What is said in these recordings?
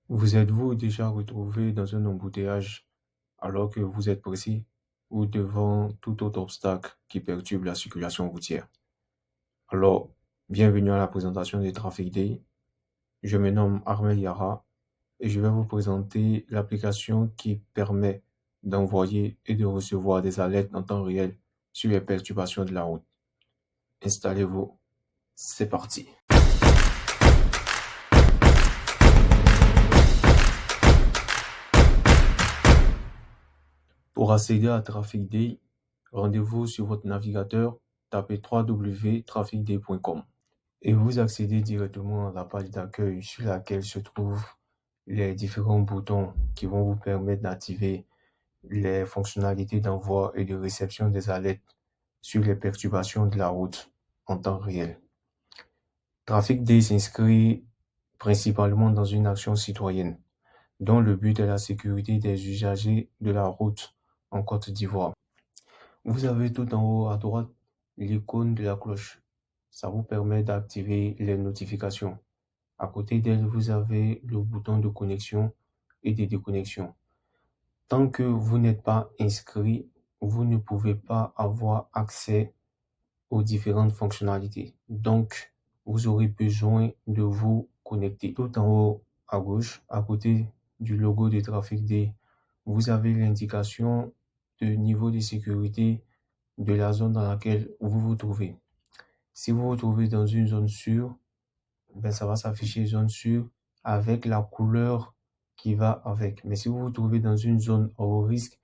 Vous êtes-vous déjà retrouvé dans un embouteillage alors que vous êtes pressé ou devant tout autre obstacle qui perturbe la circulation routière? Alors, bienvenue à la présentation de Traffic Day. Je me nomme Armel Yara et je vais vous présenter l'application qui permet d'envoyer et de recevoir des alertes en temps réel sur les perturbations de la route. Installez-vous, c'est parti. Pour accéder à Traffic Day, rendez-vous sur votre navigateur, tapez www.trafficday.com et vous accédez directement à la page d'accueil sur laquelle se trouvent les différents boutons qui vont vous permettre d'activer les fonctionnalités d'envoi et de réception des alertes sur les perturbations de la route en temps réel. Traffic Day s'inscrit principalement dans une action citoyenne dont le but est la sécurité des usagers de la route en Côte d'Ivoire. Vous avez tout en haut à droite l'icône de la cloche. Ça vous permet d'activer les notifications. À côté d'elle, vous avez le bouton de connexion et de déconnexion. Tant que vous n'êtes pas inscrit, vous ne pouvez pas avoir accès aux différentes fonctionnalités. Donc, vous aurez besoin de vous connecter. Tout en haut à gauche, à côté du logo de Traffic Day, vous avez l'indication de niveau de sécurité de la zone dans laquelle vous vous trouvez. Si vous vous trouvez dans une zone sûre, ça va s'afficher zone sûre avec la couleur qui va avec. Mais si vous vous trouvez dans une zone au risque,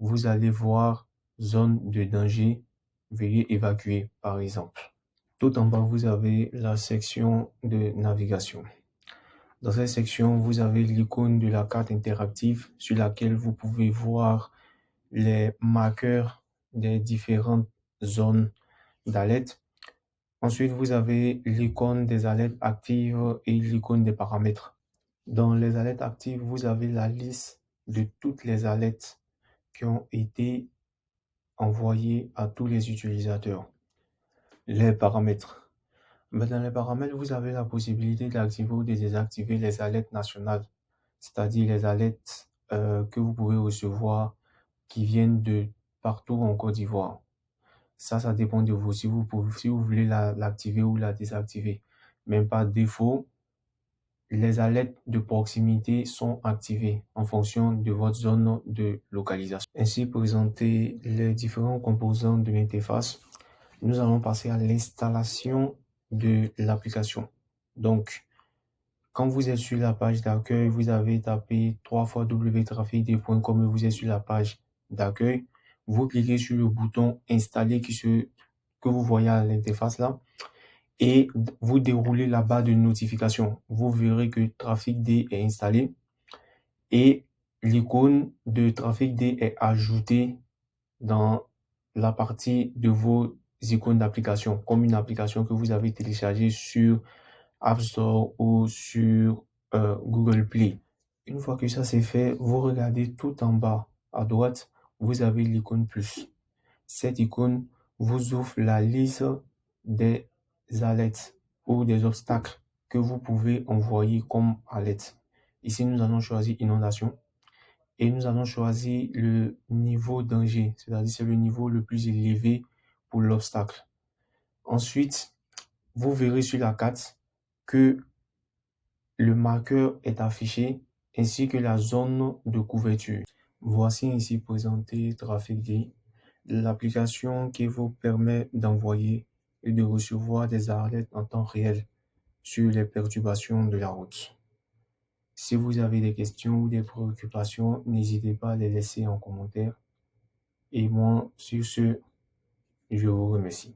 vous allez voir zone de danger, veuillez évacuer par exemple. Tout en bas, vous avez la section de navigation. Dans cette section, vous avez l'icône de la carte interactive sur laquelle vous pouvez voir les marqueurs des différentes zones d'alerte. Ensuite, vous avez l'icône des alertes actives et l'icône des paramètres. Dans les alertes actives, vous avez la liste de toutes les alertes qui ont été envoyées à tous les utilisateurs. Les paramètres. Dans les paramètres, vous avez la possibilité d'activer ou de désactiver les alertes nationales, c'est-à-dire les alertes que vous pouvez recevoir qui viennent de partout en Côte d'Ivoire. Ça dépend de vous, si vous voulez l'activer ou la désactiver. Même par défaut, les alertes de proximité sont activées en fonction de votre zone de localisation. Ainsi présenter les différents composants de l'interface, nous allons passer à l'installation de l'application. Donc, quand vous êtes sur la page d'accueil, vous avez tapé 3 fois www.trafficday.com et vous êtes sur la page d'accueil. Vous cliquez sur le bouton installer que vous voyez à l'interface là et vous déroulez la barre de notification. Vous verrez que Traffic Day est installé et l'icône de Traffic Day est ajoutée dans la partie de vos icônes d'application, comme une application que vous avez téléchargée sur App Store ou sur Google Play. Une fois que ça c'est fait, vous regardez tout en bas à droite, vous avez l'icône plus. Cette icône vous ouvre la liste des alertes ou des obstacles que vous pouvez envoyer comme alerte. Ici, nous allons choisir inondation et nous allons choisir le niveau danger, c'est-à-dire c'est le niveau le plus élevé pour l'obstacle. Ensuite, vous verrez sur la carte que le marqueur est affiché ainsi que la zone de couverture. Voici ici présenté Traffic Day, l'application qui vous permet d'envoyer et de recevoir des alertes en temps réel sur les perturbations de la route. Si vous avez des questions ou des préoccupations, n'hésitez pas à les laisser en commentaire. Et moi, sur ce, je vous remercie.